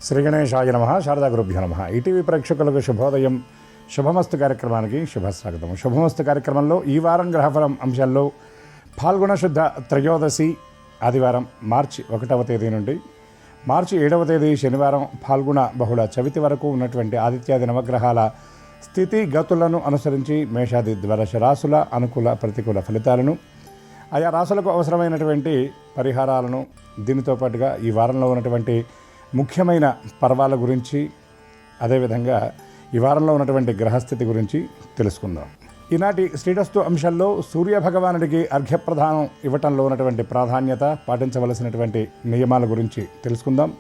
శ్రీ గణేశాయ నమః. శారదా గురుభ్యో నమః. ఈటీవీ ప్రేక్షకులకు శుభోదయం. శుభమస్తు కార్యక్రమానికి శుభస్వాగతం. శుభమస్తు కార్యక్రమంలో ఈ వారం గ్రహఫలం అంశాల్లో ఫాల్గుణ శుద్ధ త్రయోదశి ఆదివారం మార్చి 1వ తేదీ నుండి మార్చి 7వ తేదీ శనివారం ఫాల్గుణ బహుళ చవితి వరకు ఉన్నటువంటి ఆదిత్యాది నవగ్రహాల స్థితి గతులను అనుసరించి మేషాది ద్వాదశ రాశుల అనుకూల ప్రతికూల ఫలితాలను, ఆయా రాశులకు అవసరమైనటువంటి పరిహారాలను, దీనితో పాటుగా ఈ వారంలో ఉన్నటువంటి ముఖ్యమైన పర్వాల గురించి, అదేవిధంగా ఈ వారంలో ఉన్నటువంటి గ్రహస్థితి గురించి తెలుసుకుందాం. ఈనాటి శ్రీరస్తు అంశాల్లో సూర్యభగవానుడికి అర్ఘ్యప్రదానం ఇవ్వటంలో ఉన్నటువంటి ప్రాధాన్యత, పాటించవలసినటువంటి నియమాల గురించి తెలుసుకుందాం.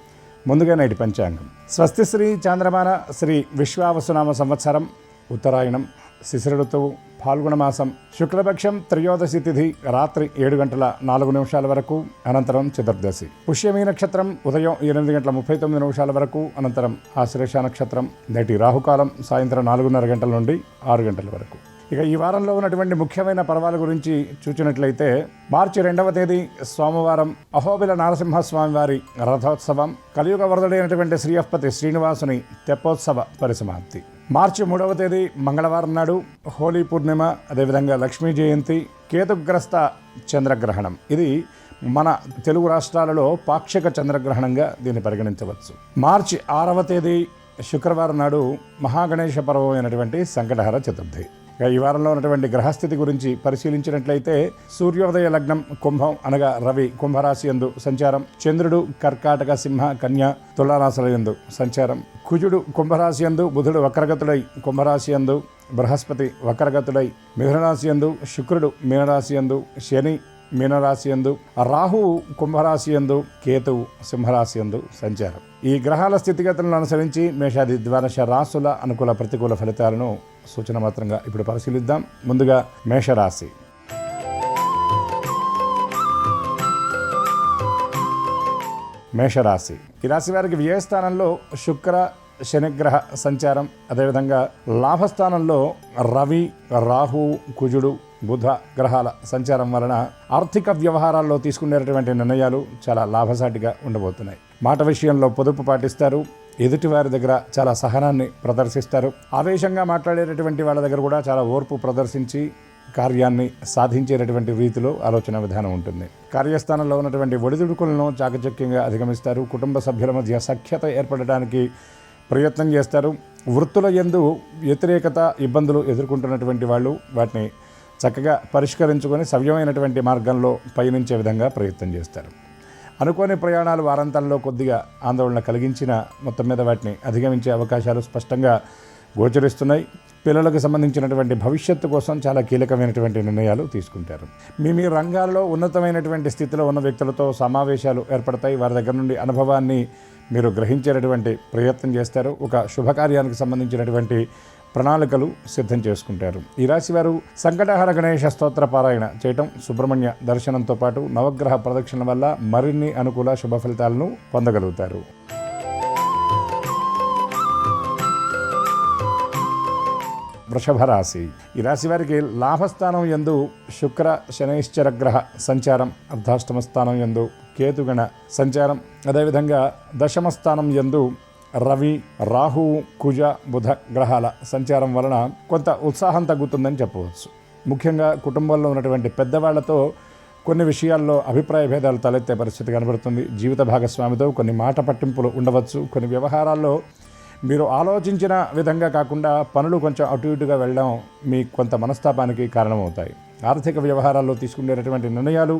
ముందుగా నేటి పంచాంగం. స్వస్తి శ్రీ చాంద్రమాన శ్రీ విశ్వావసునామ సంవత్సరం ఉత్తరాయణం శిశిర ఋతువు ఫాల్గుణ మాసం శుక్లపక్షం త్రయోదశి తిథి రాత్రి 7:04 వరకు, అనంతరం చతుర్దశి. పుష్యమీ నక్షత్రం ఉదయం 8:39 వరకు, అనంతరం ఆశ్లేష నక్షత్రం. నేటి రాహుకాలం సాయంత్రం 4:30 నుండి 6 వరకు. ఇక ఈ వారంలో ఉన్నటువంటి ముఖ్యమైన పర్వాల గురించి చూచినట్లయితే మార్చి 2వ తేదీ సోమవారం అహోబిల నరసింహస్వామి వారి రథోత్సవం, కలియుగ వరదుడైనటువంటి శ్రీయపతి శ్రీనివాసుని తెప్పోత్సవ పరిసమాప్తి. మార్చి 3వ తేదీ మంగళవారం నాడు హోలీ పూర్ణిమ, అదేవిధంగా లక్ష్మీ జయంతి, కేతుగ్రస్త చంద్రగ్రహణం. ఇది మన తెలుగు రాష్ట్రాలలో పాక్షిక చంద్రగ్రహణంగా దీన్ని పరిగణించవచ్చు. మార్చి 6వ తేదీ శుక్రవారం నాడు మహాగణేశ పర్వం అయినటువంటి సంకటహర చతుర్థి. ఈ వారంలో ఉన్నటువంటి గ్రహస్థితి గురించి పరిశీలించినట్లయితే సూర్యోదయ లగ్నం కుంభం అనగా రవి కుంభరాశి యందు సంచారం, చంద్రుడు కర్కాటక సింహ కన్య తులారాశుల యందు సంచారం, కుజుడు కుంభరాశి యందు, బుధుడు వక్రగతుడై కుంభరాశి యందు, బృహస్పతి వక్రగతుడై మిథునరాశి యందు, శుక్రుడు మీనరాశి యందు, శని మీనరాశి యందు, రాహువు కుంభరాశి యందు, కేతువు సింహరాశి యందు సంచారం. ఈ గ్రహాల స్థితిగతులను అనుసరించి మేషాది ద్వాదశ రాశుల అనుకూల ప్రతికూల ఫలితాలను సూచన మాత్రంగా ఇప్పుడు పరిశీలిద్దాం. ముందుగా మేషరాశి. మేషరాశి ఈ రాశి వారికి వ్యయస్థానంలో శుక్ర శనిగ్రహ సంచారం, అదేవిధంగా లాభస్థానంలో రవి రాహు కుజుడు బుధ గ్రహాల సంచారం వలన ఆర్థిక వ్యవహారాల్లో తీసుకునేటువంటి నిర్ణయాలు చాలా లాభసాటిగా ఉండబోతున్నాయి. మాట విషయంలో పొదుపు పాటిస్తారు. ఎదుటివారి దగ్గర చాలా సహనాన్ని ప్రదర్శిస్తారు. ఆవేశంగా మాట్లాడేటటువంటి వాళ్ళ దగ్గర కూడా చాలా ఓర్పు ప్రదర్శించి కార్యాన్ని సాధించేటటువంటి రీతిలో ఆలోచన విధానం ఉంటుంది. కార్యస్థానంలో ఉన్నటువంటి ఒడిదుడుకులను చాకచక్యంగా అధిగమిస్తారు. కుటుంబ సభ్యుల మధ్య సఖ్యత ఏర్పడడానికి ప్రయత్నం చేస్తారు. వృత్తుల యందు వ్యతిరేకత ఇబ్బందులు ఎదుర్కొంటున్నటువంటి వాళ్ళు వాటిని చక్కగా పరిష్కరించుకొని సవ్యమైనటువంటి మార్గంలో పయనించే విధంగా ప్రయత్నం చేస్తారు. అనుకోని ప్రయాణాలు వారాంతంలో కొద్దిగా ఆందోళన కలిగించిన మొత్తం మీద వాటిని అధిగమించే అవకాశాలు స్పష్టంగా గోచరిస్తున్నాయి. పిల్లలకు సంబంధించినటువంటి భవిష్యత్తు కోసం చాలా కీలకమైనటువంటి నిర్ణయాలు తీసుకుంటారు. మీ రంగాల్లో ఉన్నతమైనటువంటి స్థితిలో ఉన్న వ్యక్తులతో సమావేశాలు ఏర్పడతాయి. వారి దగ్గర నుండి అనుభవాన్ని మీరు గ్రహించేటటువంటి ప్రయత్నం చేస్తారు. ఒక శుభకార్యానికి సంబంధించినటువంటి ప్రణాళికలు సిద్ధం చేసుకుంటారు. ఈ రాశి వారు సంకటహర గణేశ స్తోత్ర పారాయణ చేయటం, సుబ్రహ్మణ్య దర్శనంతో పాటు నవగ్రహ ప్రదక్షిణ వల్ల మరిన్ని అనుకూల శుభ ఫలితాలను పొందగలుగుతారు. వృషభ రాశి ఈ రాశి వారికి లాభస్థానం యందు శుక్ర శనైశ్చర గ్రహ సంచారం, అర్ధాష్టమ స్థానం యందు కేతుగణ సంచారం, అదేవిధంగా దశమ స్థానం యందు రవి రాహు కుజ బుధ గ్రహాల సంచారం వలన కొంత ఉత్సాహం తగ్గుతుందని చెప్పవచ్చు. ముఖ్యంగా కుటుంబంలో ఉన్నటువంటి పెద్దవాళ్లతో కొన్ని విషయాల్లో అభిప్రాయ భేదాలు తలెత్తే పరిస్థితి కనబడుతుంది. జీవిత భాగస్వామితో కొన్ని మాట పట్టింపులు ఉండవచ్చు. కొన్ని వ్యవహారాల్లో మీరు ఆలోచించిన విధంగా కాకుండా పనులు కొంచెం అటు ఇటుగా వెళ్ళడం మీ కొంత మనస్తాపానికి కారణమవుతాయి. ఆర్థిక వ్యవహారాల్లో తీసుకునేటటువంటి నిర్ణయాలు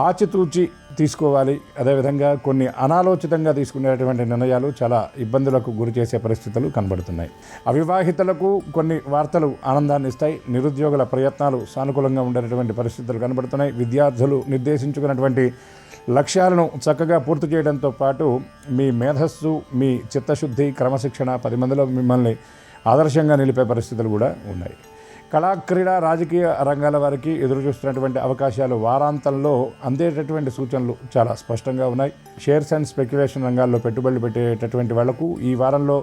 ఆచితూచి తీసుకోవాలి. అదేవిధంగా కొన్ని అనాలోచితంగా తీసుకునేటువంటి నిర్ణయాలు చాలా ఇబ్బందులకు గురి చేసే పరిస్థితులు కనబడుతున్నాయి. అవివాహితులకు కొన్ని వార్తలు ఆనందాన్ని ఇస్తాయి. నిరుద్యోగుల ప్రయత్నాలు సానుకూలంగా ఉండేటువంటి పరిస్థితులు కనబడుతున్నాయి. విద్యార్థులు నిర్దేశించుకున్నటువంటి లక్ష్యాలను చక్కగా పూర్తి చేయడంతో పాటు మీ మేధస్సు, మీ చిత్తశుద్ధి, క్రమశిక్షణ 10 మందిలో మిమ్మల్ని ఆదర్శంగా నిలిపే పరిస్థితులు కూడా ఉన్నాయి. కళా క్రీడా రాజకీయ రంగాల వారికి ఎదురు చూస్తున్నటువంటి అవకాశాలు వారాంతంలో అందేటటువంటి సూచనలు చాలా స్పష్టంగా ఉన్నాయి. షేర్స్ అండ్ స్పెక్యులేషన్ రంగాల్లో పెట్టుబడులు పెట్టేటటువంటి వాళ్లకు ఈ వారంలో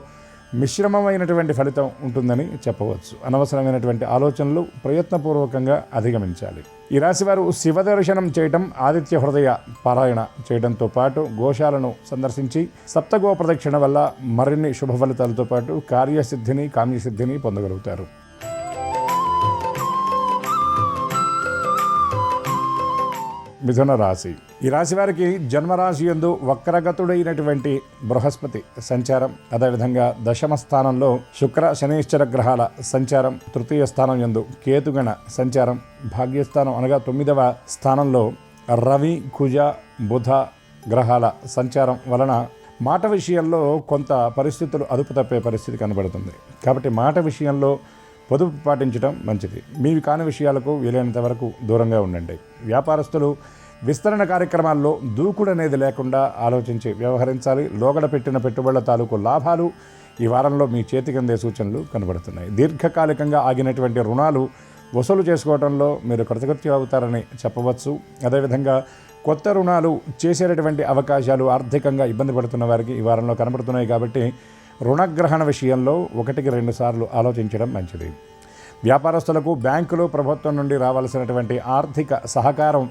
మిశ్రమమైనటువంటి ఫలితం ఉంటుందని చెప్పవచ్చు. అనవసరమైనటువంటి ఆలోచనలు ప్రయత్నపూర్వకంగా అధిగమించాలి. ఈ రాశివారు శివ దర్శనం చేయటం, ఆదిత్య హృదయ పారాయణ చేయడంతో పాటు గోశాలను సందర్శించి సప్తగో ప్రదక్షిణ వల్ల మరిన్ని శుభ ఫలితాలతో పాటు కార్యసిద్ధిని, కామ్యసిద్ధిని పొందగలుగుతారు. మిథున రాశి. ఈ రాశి వారికి జన్మరాశి యందు వక్రగతుడైనటువంటి బృహస్పతి సంచారం, అదేవిధంగా దశమ స్థానంలో శుక్ర శనీశ్వర గ్రహాల సంచారం, తృతీయ స్థానం యందు కేతుగణ సంచారం, భాగ్యస్థానం అనగా 9వ స్థానంలో రవి, కుజ, బుధ గ్రహాల సంచారం వలన మాట విషయంలో కొంత పరిస్థితులు అదుపు తప్పే పరిస్థితి కనబడుతుంది. కాబట్టి మాట విషయంలో పొదుపు పాటించడం మంచిది. మీవి కాని విషయాలకు వీలైనంత వరకు దూరంగా ఉండండి. వ్యాపారస్తులు విస్తరణ కార్యక్రమాల్లో దూకుడు అనేది లేకుండా ఆలోచించి వ్యవహరించాలి. లోగడ పెట్టిన పెట్టుబడుల తాలూకు లాభాలు ఈ వారంలో మీ చేతికి అందే సూచనలు కనబడుతున్నాయి. దీర్ఘకాలికంగా ఆగినటువంటి రుణాలు వసూలు చేసుకోవడంలో మీరు కృతకృత్యం అవుతారని చెప్పవచ్చు. అదేవిధంగా కొత్త రుణాలు చేసేటటువంటి అవకాశాలు ఆర్థికంగా ఇబ్బంది పడుతున్న వారికి ఈ వారంలో కనబడుతున్నాయి. కాబట్టి రుణగ్రహణ విషయంలో 1-2 సార్లు ఆలోచించడం మంచిది. వ్యాపారస్తులకు బ్యాంకులు, ప్రభుత్వం నుండి రావాల్సినటువంటి ఆర్థిక సహకారం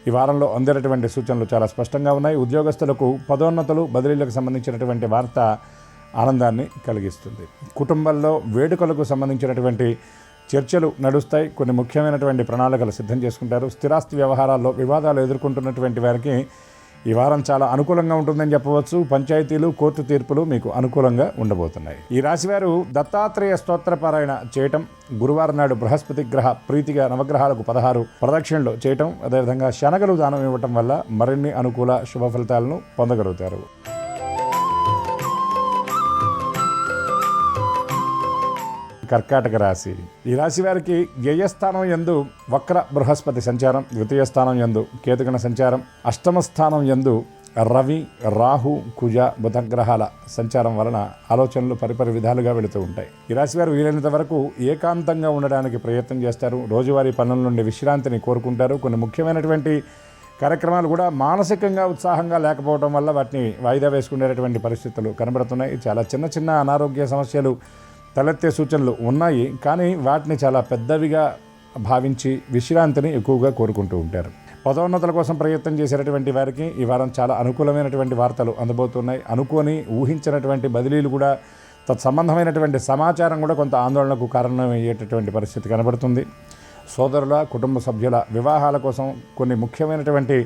ఈ వారంలో అందేటటువంటి సూచనలు చాలా స్పష్టంగా ఉన్నాయి. ఉద్యోగస్తులకు పదోన్నతులు, బదిలీలకు సంబంధించినటువంటి వార్త ఆనందాన్ని కలిగిస్తుంది. కుటుంబంలో వేడుకలకు సంబంధించినటువంటి చర్చలు నడుస్తాయి. కొన్ని ముఖ్యమైనటువంటి ప్రణాళికలు సిద్ధం చేసుకుంటారు. స్థిరాస్తి వ్యవహారాల్లో వివాదాలు ఎదుర్కొంటున్నటువంటి వారికి ఈ వారం చాలా అనుకూలంగా ఉంటుందని చెప్పవచ్చు. పంచాయతీలు, కోర్టు తీర్పులు మీకు అనుకూలంగా ఉండబోతున్నాయి. ఈ రాశివారు దత్తాత్రేయ స్తోత్రపారాయణ చేయటం, గురువారం నాడు బృహస్పతి గ్రహ ప్రీతిగా నవగ్రహాలకు 16 ప్రదక్షిణలు చేయటం, అదేవిధంగా శనగలు దానం ఇవ్వటం వల్ల మరిన్ని అనుకూల శుభ ఫలితాలను పొందగలుగుతారు. కర్కాటక రాశి. ఈ రాశి వారికి వ్యయస్థానం యందు వక్ర బృహస్పతి సంచారం, ద్వితీయ స్థానం యందు కేతుగణ సంచారం, అష్టమ స్థానం యందు రవి, రాహు, కుజ, బుధ గ్రహాల సంచారం వలన ఆలోచనలు పరిపరి విధాలుగా వెళుతూ ఉంటాయి. ఈ రాశి వారు వీలైనంత వరకు ఏకాంతంగా ఉండడానికి ప్రయత్నం చేస్తారు. రోజువారీ పనుల నుండి విశ్రాంతిని కోరుకుంటారు. కొన్ని ముఖ్యమైనటువంటి కార్యక్రమాలు కూడా మానసికంగా ఉత్సాహంగా లేకపోవడం వల్ల వాటిని వాయిదా వేసుకునేటటువంటి పరిస్థితులు కనబడుతున్నాయి. చాలా చిన్న చిన్న అనారోగ్య సమస్యలు తలెత్తే సూచనలు ఉన్నాయి. కానీ వాటిని చాలా పెద్దవిగా భావించి విశ్రాంతిని ఎక్కువగా కోరుకుంటూ ఉంటారు. పదోన్నతుల కోసం ప్రయత్నం చేసేటటువంటి వారికి ఈ వారం చాలా అనుకూలమైనటువంటి వార్తలు అందబోతున్నాయి. అనుకోని ఊహించినటువంటి బదిలీలు కూడా, తత్సంబంధమైనటువంటి సమాచారం కూడా కొంత ఆందోళనకు కారణమయ్యేటటువంటి పరిస్థితి కనబడుతుంది. సోదరుల, కుటుంబ సభ్యుల వివాహాల కోసం కొన్ని ముఖ్యమైనటువంటి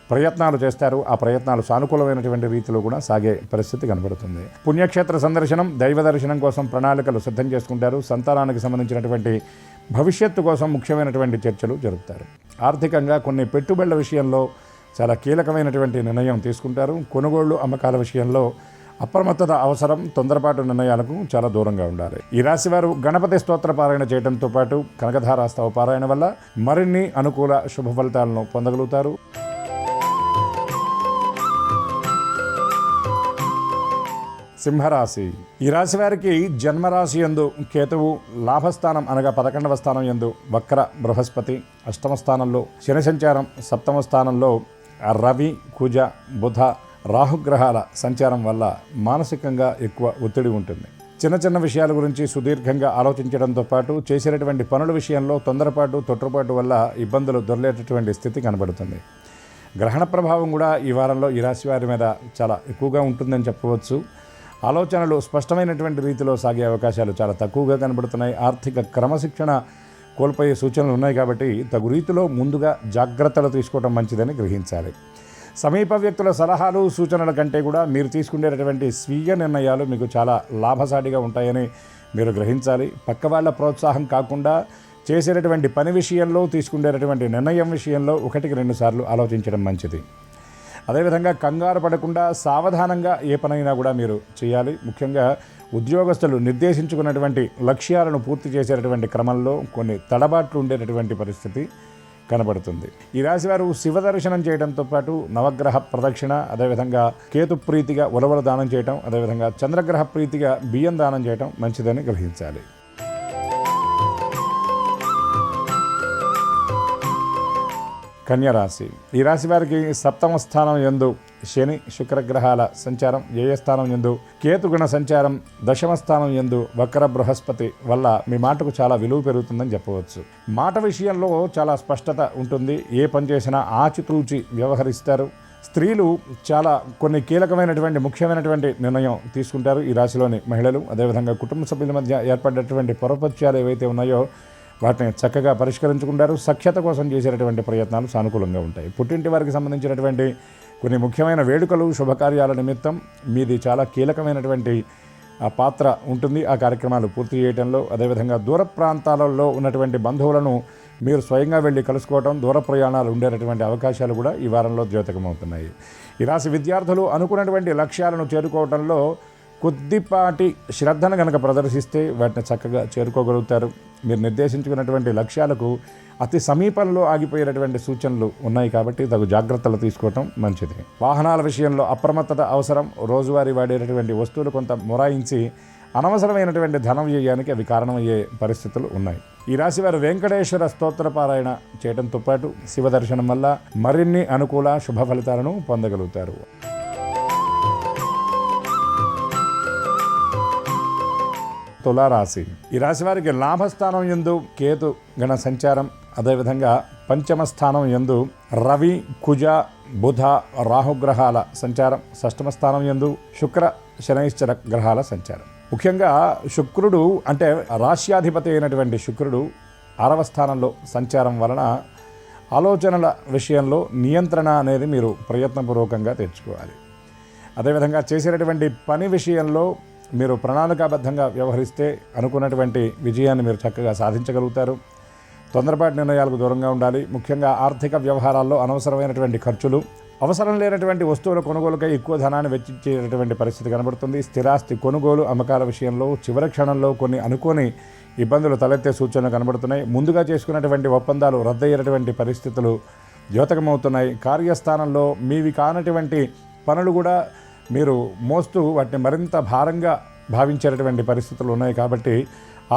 ప్రయత్నాలు చేస్తారు. ఆ ప్రయత్నాలు సానుకూలమైనటువంటి రీతిలో కూడా సాగే పరిస్థితి కనబడుతుంది. పుణ్యక్షేత్ర సందర్శనం, దైవ దర్శనం కోసం ప్రణాళికలు సిద్ధం చేసుకుంటారు. సంతానానికి సంబంధించినటువంటి భవిష్యత్తు కోసం ముఖ్యమైనటువంటి చర్చలు జరుపుతారు. ఆర్థికంగా కొన్ని పెట్టుబడుల విషయంలో చాలా కీలకమైనటువంటి నిర్ణయం తీసుకుంటారు. కొనుగోళ్లు, అమ్మకాల విషయంలో అప్రమత్తత అవసరం. తొందరపాటు నిర్ణయాలకు చాలా దూరంగా ఉండాలి. ఈ రాశివారు గణపతి స్తోత్ర పారాయణ చేయడంతో పాటు కనకధారాస్తవ పారాయణ వల్ల మరిన్ని అనుకూల శుభ ఫలితాలను పొందగలుగుతారు. సింహరాశి. ఈ రాశి వారికి జన్మరాశి యందు కేతువు, లాభస్థానం అనగా 11వ స్థానం యందు వక్ర బృహస్పతి, అష్టమ స్థానంలో శని సంచారం, సప్తమ స్థానంలో రవి, కుజ, బుధ, రాహుగ్రహాల సంచారం వల్ల మానసికంగా ఎక్కువ ఒత్తిడి ఉంటుంది. చిన్న చిన్న విషయాల గురించి సుదీర్ఘంగా ఆలోచించడంతో పాటు చేసేటటువంటి పనుల విషయంలో తొందరపాటు, తొట్టుపాటు వల్ల ఇబ్బందులు దొరలేటటువంటి స్థితి కనబడుతుంది. గ్రహణ ప్రభావం కూడా ఈ వారంలో ఈ రాశి వారి మీద చాలా ఎక్కువగా ఉంటుందని చెప్పవచ్చు. ఆలోచనలు స్పష్టమైనటువంటి రీతిలో సాగే అవకాశాలు చాలా తక్కువగా కనబడుతున్నాయి. ఆర్థిక క్రమశిక్షణ కోల్పోయే సూచనలు ఉన్నాయి. కాబట్టి తగు రీతిలో ముందుగా జాగ్రత్తలు తీసుకోవడం మంచిదని గ్రహించాలి. సమీప వ్యక్తుల సలహాలు, సూచనల కంటే కూడా మీరు తీసుకునేటటువంటి స్వీయ నిర్ణయాలు మీకు చాలా లాభసాటిగా ఉంటాయని మీరు గ్రహించాలి. పక్క వాళ్ళ ప్రోత్సాహం కాకుండా చేసేటటువంటి పని విషయంలో, తీసుకునేటటువంటి నిర్ణయం విషయంలో 1-2 సార్లు ఆలోచించడం మంచిది. అదేవిధంగా కంగారు పడకుండా సావధానంగా ఏ పనైనా కూడా మీరు చేయాలి. ముఖ్యంగా ఉద్యోగస్తులు నిర్దేశించుకున్నటువంటి లక్ష్యాలను పూర్తి చేసేటటువంటి క్రమంలో కొన్ని తడబాట్లు ఉండేటటువంటి పరిస్థితి కనబడుతుంది. ఈ రాశివారు శివ దర్శనం చేయడంతో పాటు నవగ్రహ ప్రదక్షిణ, అదేవిధంగా కేతు ప్రీతిగా ఉలవల దానం చేయటం, అదేవిధంగా చంద్రగ్రహ ప్రీతిగా బియ్యం దానం చేయటం మంచిదని గ్రహించాలి. కన్యరాశి. ఈ రాశి వారికి సప్తమ స్థానం యందు శని శుక్రగ్రహాల సంచారం, వ్యయస్థానం యందు కేతుగుణ సంచారం, దశమ స్థానం యందు వక్ర బృహస్పతి వల్ల మీ మాటకు చాలా విలువ పెరుగుతుందని చెప్పవచ్చు. మాట విషయంలో చాలా స్పష్టత ఉంటుంది. ఏ పని చేసినా ఆచితూచి వ్యవహరిస్తారు. స్త్రీలు చాలా కొన్ని కీలకమైనటువంటి ముఖ్యమైనటువంటి నిర్ణయం తీసుకుంటారు ఈ రాశిలోని మహిళలు. అదేవిధంగా కుటుంబ సభ్యుల మధ్య ఏర్పడేటువంటి పొరపత్యాలు ఏవైతే ఉన్నాయో వాటిని చక్కగా పరిష్కరించుకుంటారు. సఖ్యత కోసం చేసేటటువంటి ప్రయత్నాలు సానుకూలంగా ఉంటాయి. పుట్టింటి వారికి సంబంధించినటువంటి కొన్ని ముఖ్యమైన వేడుకలు శుభకార్యాల నిమిత్తం మీది చాలా కీలకమైనటువంటి పాత్ర ఉంటుంది ఆ కార్యక్రమాలు పూర్తి చేయడంలో. అదేవిధంగా దూర ప్రాంతాలలో ఉన్నటువంటి బంధువులను మీరు స్వయంగా వెళ్ళి కలుసుకోవడం, దూర ప్రయాణాలు ఉండేటటువంటి అవకాశాలు కూడా ఈ వారంలో ద్యోతకమవుతున్నాయి. ఈ రాశి విద్యార్థులు అనుకున్నటువంటి లక్ష్యాలను చేరుకోవడంలో కొద్దిపాటి శ్రద్ధను కనుక ప్రదర్శిస్తే వాటిని చక్కగా చేరుకోగలుగుతారు. మీరు నిర్దేశించుకున్నటువంటి లక్ష్యాలకు అతి సమీపంలో ఆగిపోయేటటువంటి సూచనలు ఉన్నాయి కాబట్టి తగు జాగ్రత్తలు తీసుకోవటం మంచిది. వాహనాల విషయంలో అప్రమత్తత అవసరం. రోజువారీ వాడేటటువంటి వస్తువులు కొంత మొరాయించి అనవసరమైనటువంటి ధన వ్యయానికి అవి కారణమయ్యే పరిస్థితులు ఉన్నాయి. ఈ రాశి వారు వెంకటేశ్వర స్తోత్ర పారాయణ చేయడంతో పాటు శివ దర్శనం వల్ల మరిన్ని అనుకూల శుభ ఫలితాలను పొందగలుగుతారు. తులారాశి. ఈ రాశి వారికి లాభస్థానం యందు కేతు గణ సంచారం, అదేవిధంగా పంచమ స్థానం యందు రవి కుజ బుధ రాహుగ్రహాల సంచారం, షష్టమ స్థానం యందు శుక్ర శనైశ్చర గ్రహాల సంచారం. ముఖ్యంగా శుక్రుడు అంటే రాశ్యాధిపతి అయినటువంటి శుక్రుడు 6వ స్థానంలో సంచారం వలన ఆలోచనల విషయంలో నియంత్రణ అనేది మీరు ప్రయత్నపూర్వకంగా తెచ్చుకోవాలి. అదేవిధంగా చేసేటటువంటి పని విషయంలో మీరు ప్రణాళికాబద్ధంగా వ్యవహరిస్తే అనుకున్నటువంటి విజయాన్ని మీరు చక్కగా సాధించగలుగుతారు. తొందరపాటు నిర్ణయాలకు దూరంగా ఉండాలి. ముఖ్యంగా ఆర్థిక వ్యవహారాల్లో అనవసరమైనటువంటి ఖర్చులు, అవసరం లేనటువంటి వస్తువుల కొనుగోలుకై ఎక్కువ ధనాన్ని వెచ్చించేటటువంటి పరిస్థితి కనబడుతుంది. స్థిరాస్తి కొనుగోలు అమ్మకాల విషయంలో చివరి క్షణంలో కొన్ని అనుకోని ఇబ్బందులు తలెత్తే సూచనలు కనబడుతున్నాయి. ముందుగా చేసుకున్నటువంటి ఒప్పందాలు రద్దయ్యేటటువంటి పరిస్థితులు ద్యోతకమవుతున్నాయి. కార్యస్థానంలో మీవి కానటువంటి పనులు కూడా మీరు మోస్తూ వాటిని మరింత భారంగా భావించేటటువంటి పరిస్థితులు ఉన్నాయి కాబట్టి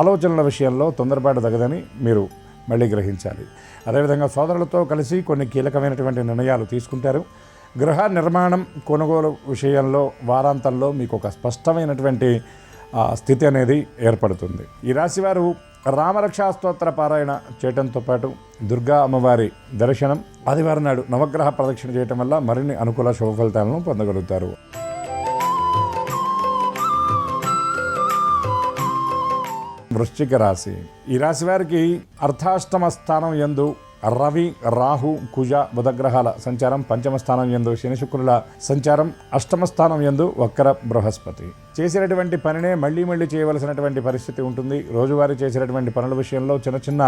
ఆలోచనల విషయంలో తొందరపాటు తగదని మీరు మళ్ళీ గ్రహించాలి. అదేవిధంగా సోదరులతో కలిసి కొన్ని కీలకమైనటువంటి నిర్ణయాలు తీసుకుంటారు. గృహ నిర్మాణం కొనుగోలు విషయంలో వారాంతంలో మీకు ఒక స్పష్టమైనటువంటి స్థితి అనేది ఏర్పడుతుంది. ఈ రాశివారు రామరక్షా స్తోత్ర పారాయణ చేయడంతో పాటు దుర్గా అమ్మవారి దర్శనం, ఆదివారం నాడు నవగ్రహ ప్రదక్షిణ చేయటం వల్ల మరిన్ని అనుకూల శుభ ఫలితాలను పొందగలుగుతారు. వృశ్చిక రాశి. ఈ రాశి వారికి అర్ధాష్టమ స్థానం యందు రవి రాహు కుజ బుధగ్రహాల సంచారం, పంచమ స్థానం యందు శని శుక్రుల సంచారం, అష్టమ స్థానం యందు వక్ర బృహస్పతి. చేసినటువంటి పనినే మళ్ళీ చేయవలసినటువంటి పరిస్థితి ఉంటుంది. రోజువారీ చేసినటువంటి పనుల విషయంలో చిన్న చిన్న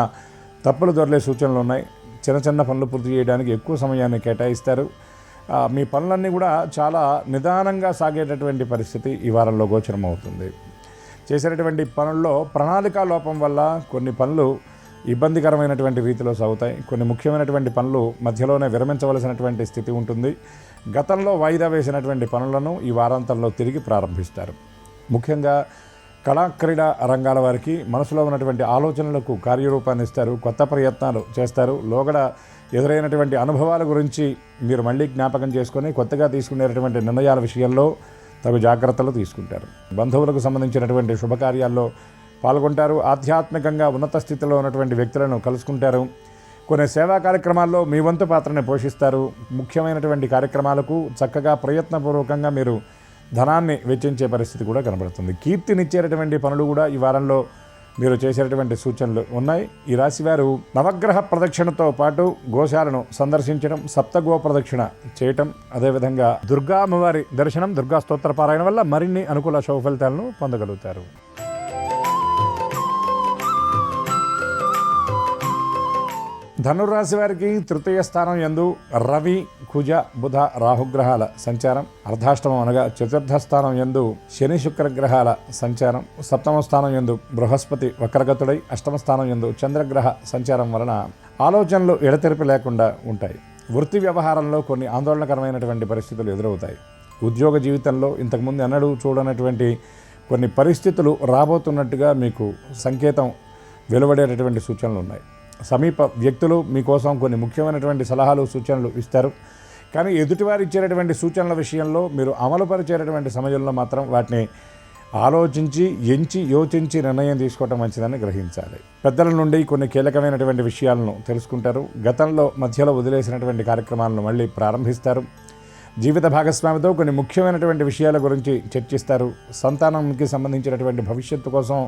తప్పులు దొరలే సూచనలు ఉన్నాయి. చిన్న పనులు పూర్తి చేయడానికి ఎక్కువ సమయాన్ని కేటాయిస్తారు. మీ పనులన్నీ కూడా చాలా నిదానంగా సాగేటటువంటి పరిస్థితి ఈ వారంలో గోచరం అవుతుంది. చేసేటటువంటి పనుల్లో ప్రణాళికా లోపం వల్ల కొన్ని పనులు ఇబ్బందికరమైనటువంటి రీతిలో సాగుతాయి. కొన్ని ముఖ్యమైనటువంటి పనులు మధ్యలోనే విరమించవలసినటువంటి స్థితి ఉంటుంది. గతంలో వాయిదా వేసినటువంటి పనులను ఈ వారాంతంలో తిరిగి ప్రారంభిస్తారు. ముఖ్యంగా కళా క్రీడా రంగాల వారికి మనసులో ఉన్నటువంటి ఆలోచనలకు కార్యరూపాన్ని ఇస్తారు. కొత్త ప్రయత్నాలు చేస్తారు. లోగడ ఎదురైనటువంటి అనుభవాల గురించి మీరు మళ్ళీ జ్ఞాపకం చేసుకొని కొత్తగా తీసుకునేటటువంటి నిర్ణయాల విషయంలో తగు జాగ్రత్తలు తీసుకుంటారు. బంధువులకు సంబంధించినటువంటి శుభకార్యాల్లో పాల్గొంటారు. ఆధ్యాత్మికంగా ఉన్నత స్థితిలో ఉన్నటువంటి వ్యక్తులను కలుసుకుంటారు. కొన్ని సేవా కార్యక్రమాల్లో మీ వంతు పాత్రని పోషిస్తారు. ముఖ్యమైనటువంటి కార్యక్రమాలకు చక్కగా ప్రయత్నపూర్వకంగా మీరు ధనాన్ని వెచ్చించే పరిస్థితి కూడా కనబడుతుంది. కీర్తినిచ్చేటటువంటి పనులు కూడా ఈ వారంలో మీరు చేసేటటువంటి సూచనలు ఉన్నాయి. ఈ రాశివారు నవగ్రహ ప్రదక్షిణతో పాటు గోశాలను సందర్శించడం, సప్తగో ప్రదక్షిణ చేయటం, అదేవిధంగా దుర్గా అమ్మవారి దర్శనం, దుర్గా స్తోత్ర పారాయణ వల్ల మరిన్ని అనుకూల శుభ ఫలితాలను పొందగలుగుతారు. ధనుర్రాశి వారికి తృతీయ స్థానం యందు రవి కుజ బుధ రాహుగ్రహాల సంచారం, అర్ధాష్టమం అనగా చతుర్థ స్థానం యందు శని శుక్రగ్రహాల సంచారం, సప్తమ స్థానం యందు బృహస్పతి వక్రగతుడై అష్టమ స్థానం యందు చంద్రగ్రహ సంచారం వలన ఆలోచనలు ఎడతెరిపి లేకుండా ఉంటాయి. వృత్తి వ్యవహారంలో కొన్ని ఆందోళనకరమైనటువంటి పరిస్థితులు ఎదురవుతాయి. ఉద్యోగ జీవితంలో ఇంతకుముందు ఎన్నడూ చూడనటువంటి కొన్ని పరిస్థితులు రాబోతున్నట్టుగా మీకు సంకేతం వెలువడేటటువంటి సూచనలు ఉన్నాయి. సమీప వ్యక్తులు మీకోసం కొన్ని ముఖ్యమైనటువంటి సలహాలు సూచనలు ఇస్తారు. కానీ ఎదుటివారు ఇచ్చేటటువంటి సూచనల విషయంలో మీరు అమలుపరిచేటటువంటి సమయంలో మాత్రం వాటిని ఆలోచించి యోచించి నిర్ణయం తీసుకోవటం మంచిదని గ్రహించాలి. పెద్దల నుండి కొన్ని కీలకమైనటువంటి విషయాలను తెలుసుకుంటారు. గతంలో మధ్యలో వదిలేసినటువంటి కార్యక్రమాలను మళ్ళీ ప్రారంభిస్తారు. జీవిత భాగస్వామితో కొన్ని ముఖ్యమైనటువంటి విషయాల గురించి చర్చిస్తారు. సంతానానికి సంబంధించినటువంటి భవిష్యత్తు కోసం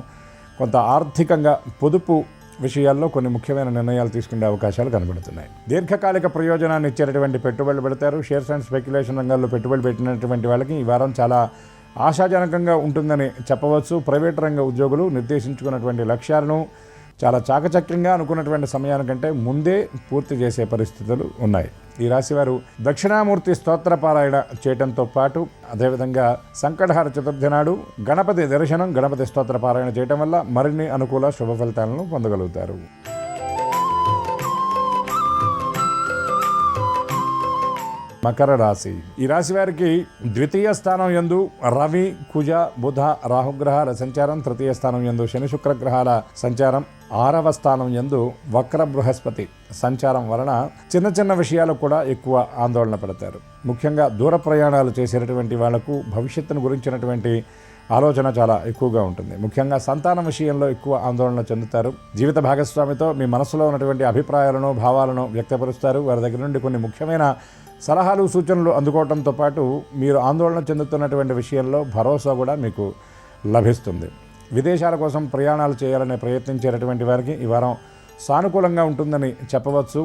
కొంత ఆర్థికంగా పొదుపు విషయాల్లో కొన్ని ముఖ్యమైన నిర్ణయాలు తీసుకునే అవకాశాలు కనబడుతున్నాయి. దీర్ఘకాలిక ప్రయోజనాన్ని ఇచ్చేటటువంటి పెట్టుబడులు పెడతారు. షేర్స్ అండ్ స్పెక్యులేషన్ రంగాల్లో పెట్టుబడి పెట్టినటువంటి వాళ్ళకి ఈ వారం చాలా ఆశాజనకంగా ఉంటుందని చెప్పవచ్చు. ప్రైవేట్ రంగ ఉద్యోగులు నిర్దేశించుకున్నటువంటి లక్ష్యాలను చాలా చాకచక్యంగా అనుకున్నటువంటి సమయానికంటే ముందే పూర్తి చేసే పరిస్థితులు ఉన్నాయి. ఈ రాశివారు దక్షిణామూర్తి స్తోత్ర పారాయణ చేయడంతో పాటు అదేవిధంగా సంకటహార చతుర్థి నాడు గణపతి దర్శనం, గణపతి స్తోత్ర పారాయణ చేయడం వల్ల మరిన్ని అనుకూల శుభ ఫలితాలను పొందగలుగుతారు. మకర రాశి. ఈ రాశి వారికి ద్వితీయ స్థానం యందు రవి, కుజ, బుధ, రాహుగ్రహాల సంచారం, తృతీయ స్థానం యందు శని, శుక్రగ్రహాల సంచారం, 6వ స్థానం యందు వక్ర బృహస్పతి సంచారం వలన చిన్న చిన్న విషయాలు కూడా ఎక్కువ ఆందోళన పడతారు. ముఖ్యంగా దూర ప్రయాణాలు చేసేటటువంటి వాళ్లకు భవిష్యత్తును గురించినటువంటి ఆలోచన చాలా ఎక్కువగా ఉంటుంది. ముఖ్యంగా సంతానం విషయంలో ఎక్కువ ఆందోళన చెందుతారు. జీవిత భాగస్వామితో మీ మనసులో ఉన్నటువంటి అభిప్రాయాలను, భావాలను వ్యక్తపరుస్తారు. వారి దగ్గర నుండి కొన్ని ముఖ్యమైన సలహాలు, సూచనలు అందుకోవడంతో పాటు మీరు ఆందోళన చెందుతున్నటువంటి విషయంలో భరోసా కూడా మీకు లభిస్తుంది. విదేశాల కోసం ప్రయాణాలు చేయాలని ప్రయత్నించేటటువంటి వారికి ఈ వారం సానుకూలంగా ఉంటుందని చెప్పవచ్చు.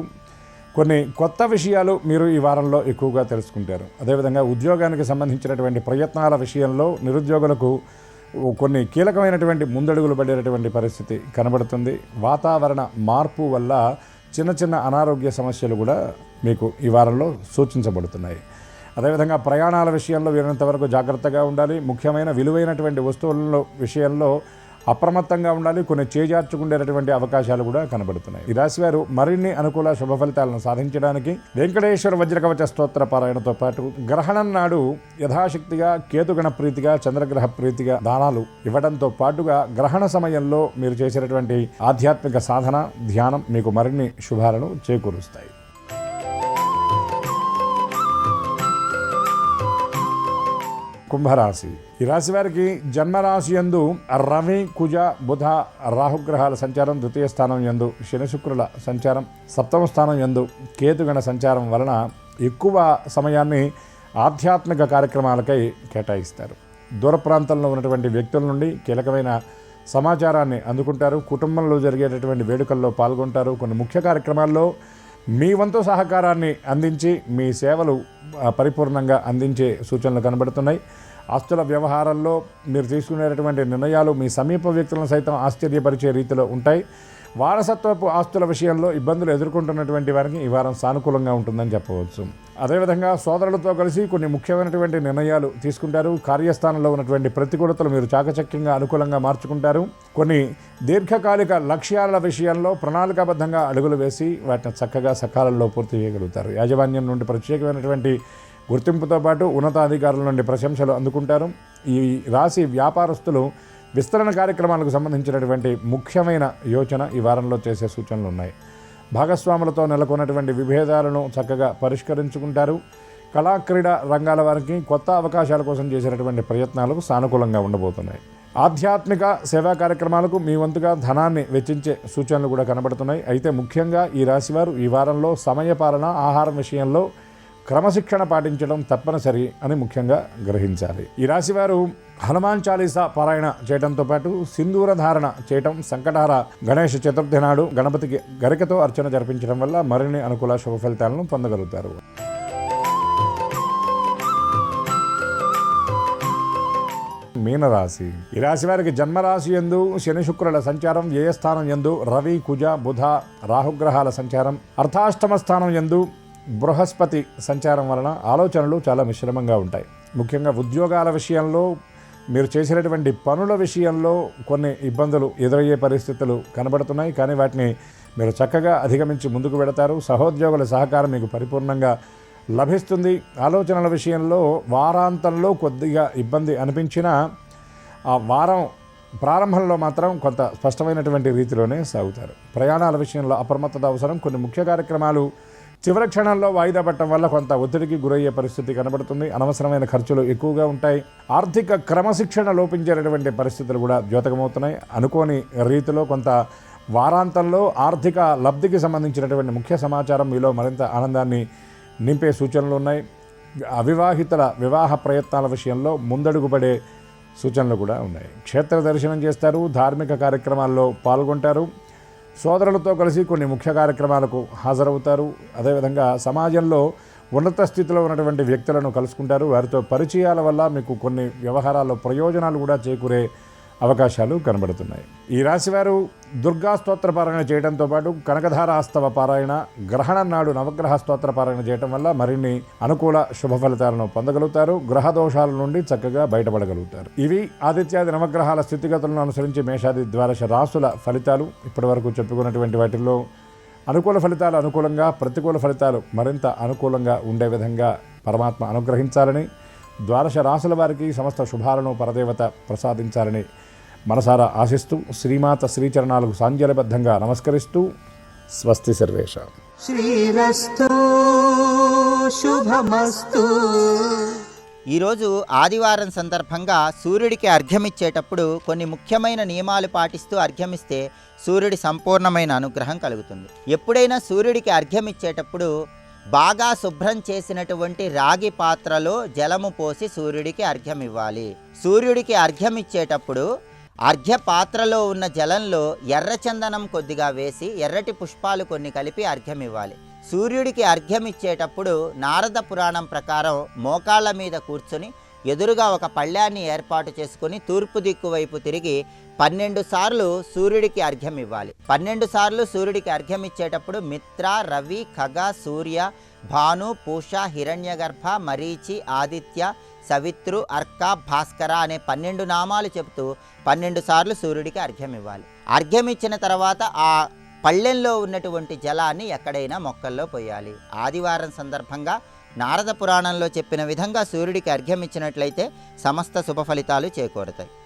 కొన్ని కొత్త విషయాలు మీరు ఈ వారంలో ఎక్కువగా తెలుసుకుంటారు. అదేవిధంగా ఉద్యోగానికి సంబంధించినటువంటి ప్రయత్నాల విషయంలో నిరుద్యోగులకు కొన్ని కీలకమైనటువంటి ముందడుగులు పడేటటువంటి పరిస్థితి కనబడుతుంది. వాతావరణ మార్పు వల్ల చిన్న చిన్న అనారోగ్య సమస్యలు కూడా మీకు ఈ వారంలో సూచించబడుతున్నాయి. అదేవిధంగా ప్రయాణాల విషయంలో వీలైనంత వరకు జాగ్రత్తగా ఉండాలి. ముఖ్యమైన విలువైనటువంటి వస్తువుల విషయంలో అప్రమత్తంగా ఉండాలి. కొన్ని చేజార్చుకునేటటువంటి అవకాశాలు కూడా కనబడుతున్నాయి. ఈ రాశివారు మరిన్ని అనుకూల శుభ ఫలితాలను సాధించడానికి వెంకటేశ్వర వజ్రకవచ స్తోత్ర పారాయణతో పాటు గ్రహణం నాడు యథాశక్తిగా కేతుగణ ప్రీతిగా, చంద్రగ్రహ ప్రీతిగా దానాలు ఇవ్వడంతో పాటుగా గ్రహణ సమయంలో మీరు చేసేటటువంటి ఆధ్యాత్మిక సాధన, ధ్యానం మీకు మరిన్ని శుభాలను చేకూరుస్తాయి. కుంభరాశి. ఈ రాశి వారికి జన్మరాశి యందు రవి, కుజ, బుధ, రాహుగ్రహాల సంచారం, ద్వితీయ స్థానం యందు శని, శుక్రుల సంచారం, 7వ స్థానం యందు కేతుగణ సంచారం వలన ఎక్కువ సమయాన్ని ఆధ్యాత్మిక కార్యక్రమాలకై కేటాయిస్తారు. దూర ప్రాంతంలో ఉన్నటువంటి వ్యక్తుల నుండి కీలకమైన సమాచారాన్ని అందుకుంటారు. కుటుంబంలో జరిగేటటువంటి వేడుకల్లో పాల్గొంటారు. కొన్ని ముఖ్య కార్యక్రమాల్లో మీ వంతు సహకారాన్ని అందించి మీ సేవలు పరిపూర్ణంగా అందించే సూచనలు కనబడుతున్నాయి. ఆస్తుల వ్యవహారాల్లో మీరు తీసుకునేటటువంటి నిర్ణయాలు మీ సమీప వ్యక్తులను సైతం ఆశ్చర్యపరిచే రీతిలో ఉంటాయి. వారసత్వపు ఆస్తుల విషయంలో ఇబ్బందులు ఎదుర్కొంటున్నటువంటి వారికి ఈ వారం సానుకూలంగా ఉంటుందని చెప్పవచ్చు. అదేవిధంగా సోదరులతో కలిసి కొన్ని ముఖ్యమైనటువంటి నిర్ణయాలు తీసుకుంటారు. కార్యస్థానంలో ఉన్నటువంటి ప్రతికూలతలు మీరు చాకచక్యంగా అనుకూలంగా మార్చుకుంటారు. కొన్ని దీర్ఘకాలిక లక్ష్యాల విషయంలో ప్రణాళికాబద్ధంగా అడుగులు వేసి వాటిని చక్కగా సకాలంలో పూర్తి చేయగలుగుతారు. యాజమాన్యం నుండి ప్రత్యేకమైనటువంటి గుర్తింపుతో పాటు ఉన్నతాధికారుల నుండి ప్రశంసలు అందుకుంటారు. ఈ రాశి వ్యాపారస్తులు విస్తరణ కార్యక్రమాలకు సంబంధించినటువంటి ముఖ్యమైన యోచన ఈ వారంలో చేసే సూచనలు ఉన్నాయి. భాగస్వాములతో నెలకొన్నటువంటి విభేదాలను చక్కగా పరిష్కరించుకుంటారు. కళాక్రీడా రంగాల వారికి కొత్త అవకాశాల కోసం చేసేటటువంటి ప్రయత్నాలకు సానుకూలంగా ఉండబోతున్నాయి. ఆధ్యాత్మిక సేవా కార్యక్రమాలకు మీ వంతుగా ధనాన్ని వెచ్చించే సూచనలు కూడా కనబడుతున్నాయి. అయితే ముఖ్యంగా ఈ రాశివారు ఈ వారంలో సమయపాలన, ఆహారం విషయంలో క్రమశిక్షణ పాటించడం తప్పనిసరి అని ముఖ్యంగా గ్రహించాలి. ఈ రాశివారు హనుమాన్ చాలీసా పారాయణ చేయడంతో పాటు సింధూర ధారణ చేయటం, సంకటహార గణేష చతుర్థి నాడు గణపతికి గరికతో అర్చన జరిపించడం వల్ల మరిన్ని అనుకూల శుభ ఫలితాలను పొందగలుగుతారు. మీనరాశి. ఈ రాశి వారికి జన్మరాశి యందు శని, శుక్రుల సంచారం, వ్యయస్థానం యందు రవి, కుజ, బుధ, రాహుగ్రహాల సంచారం, అర్ధాష్టమ స్థానం యందు బృహస్పతి సంచారం వలన ఆలోచనలు చాలా మిశ్రమంగా ఉంటాయి. ముఖ్యంగా ఉద్యోగాల విషయంలో మీరు చేసినటువంటి పనుల విషయంలో కొన్ని ఇబ్బందులు ఎదురయ్యే పరిస్థితులు కనబడుతున్నాయి. కానీ వాటిని మీరు చక్కగా అధిగమించి ముందుకు వెడతారు. సహోద్యోగుల సహకారం మీకు పరిపూర్ణంగా లభిస్తుంది. ఆలోచనల విషయంలో వారాంతంలో కొద్దిగా ఇబ్బంది అనిపించినా ఆ వారం ప్రారంభంలో మాత్రం కొంత స్పష్టమైనటువంటి రీతిలోనే సాగుతారు. ప్రయాణాల విషయంలో అప్రమత్తత అవసరం. కొన్ని ముఖ్య కార్యక్రమాలు చివరి క్షణంలో వాయిదా పట్టడం వల్ల కొంత ఒత్తిడికి గురయ్యే పరిస్థితి కనబడుతుంది. అనవసరమైన ఖర్చులు ఎక్కువగా ఉంటాయి. ఆర్థిక క్రమశిక్షణ లోపించేటటువంటి పరిస్థితులు కూడా ద్యోతకమవుతున్నాయి. అనుకోని రీతిలో కొంత వారాంతంలో ఆర్థిక లబ్ధికి సంబంధించినటువంటి ముఖ్య సమాచారం మీలో మరింత ఆనందాన్ని నింపే సూచనలు ఉన్నాయి. అవివాహితుల వివాహ ప్రయత్నాల విషయంలో ముందడుగు పడే సూచనలు కూడా ఉన్నాయి. క్షేత్ర దర్శనం చేస్తారు, ధార్మిక కార్యక్రమాల్లో పాల్గొంటారు, సోదరులతో కలిసి కొన్ని ముఖ్య కార్యక్రమాలకు హాజరవుతారు. అదేవిధంగా సమాజంలో ఉన్నత స్థితిలో ఉన్నటువంటి వ్యక్తులను కలుసుకుంటారు. వారితో పరిచయాల వల్ల మీకు కొన్ని వ్యవహారాల్లో ప్రయోజనాలు కూడా చేకూరే అవకాశాలు కనబడుతున్నాయి. ఈ రాశివారు దుర్గా స్తోత్ర పారాయణ చేయడంతో పాటు కనకధార ఆస్తవ పారాయణ, గ్రహణం నాడు నవగ్రహ స్తోత్ర పారాయణ చేయడం వల్ల మరిన్ని అనుకూల శుభ ఫలితాలను పొందగలుగుతారు. గ్రహ దోషాల నుండి చక్కగా బయటపడగలుగుతారు. ఇవి ఆదిత్యాది నవగ్రహాల స్థితిగతులను అనుసరించి మేషాది ద్వాదశ రాశుల ఫలితాలు. ఇప్పటి వరకు చెప్పుకున్నటువంటి వాటిల్లో అనుకూల ఫలితాలు అనుకూలంగా, ప్రతికూల ఫలితాలు మరింత అనుకూలంగా ఉండే విధంగా పరమాత్మ అనుగ్రహించాలని, ద్వాదశ రాశుల వారికి సమస్త శుభాలను పరదేవత ప్రసాదించాలని మనసారా ఆశిస్తూ శ్రీమాత శ్రీచరణాలకు సాంజలిబద్ధంగా నమస్కరిస్తూ స్వస్తి సర్వేషాం. శ్రీరస్తు శుభమస్తు. ఈరోజు ఆదివారం సందర్భంగా సూర్యుడికి అర్ఘ్యమిచ్చేటప్పుడు కొన్ని ముఖ్యమైన నియమాలు పాటిస్తూ అర్ఘ్యమిస్తే సూర్యుడి సంపూర్ణమైన అనుగ్రహం కలుగుతుంది. ఎప్పుడైనా సూర్యుడికి అర్ఘ్యమిచ్చేటప్పుడు బాగా శుభ్రం చేసినటువంటి రాగి పాత్రలో జలము పోసి సూర్యుడికి అర్ఘ్యం ఇవ్వాలి. సూర్యుడికి అర్ఘ్యం ఇచ్చేటప్పుడు అర్ఘ్య పాత్రలో ఉన్న జలంలో ఎర్రచందనం కొద్దిగా వేసి ఎర్రటి పుష్పాలు కొన్ని కలిపి అర్ఘ్యం ఇవ్వాలి. సూర్యుడికి అర్ఘ్యం ఇచ్చేటప్పుడు నారద పురాణం ప్రకారం మోకాళ్ళ మీద కూర్చొని ఎదురుగా ఒక పళ్ళాన్ని ఏర్పాటు చేసుకుని తూర్పు దిక్కు వైపు తిరిగి 12 సార్లు సూర్యుడికి అర్ఘ్యం ఇవ్వాలి. 12 సార్లు సూర్యుడికి అర్ఘ్యం ఇచ్చేటప్పుడు మిత్ర, రవి, ఖగ, సూర్య, భాను, పూష, హిరణ్యగర్భ, మరీచి, ఆదిత్య, సవిత్రు, అర్క, భాస్కర అనే 12 నామాలు చెబుతూ 12 సార్లు సూర్యుడికి అర్ఘ్యం ఇవ్వాలి. అర్ఘ్యం ఇచ్చిన తర్వాత ఆ పళ్ళెంలో ఉన్నటువంటి జలాన్ని ఎక్కడైనా మొక్కల్లో పోయాలి. ఆదివారం సందర్భంగా నారద పురాణంలో చెప్పిన విధంగా సూర్యుడికి అర్ఘ్యం ఇచ్చినట్లయితే సమస్త శుభ ఫలితాలు చేకూరుతాయి.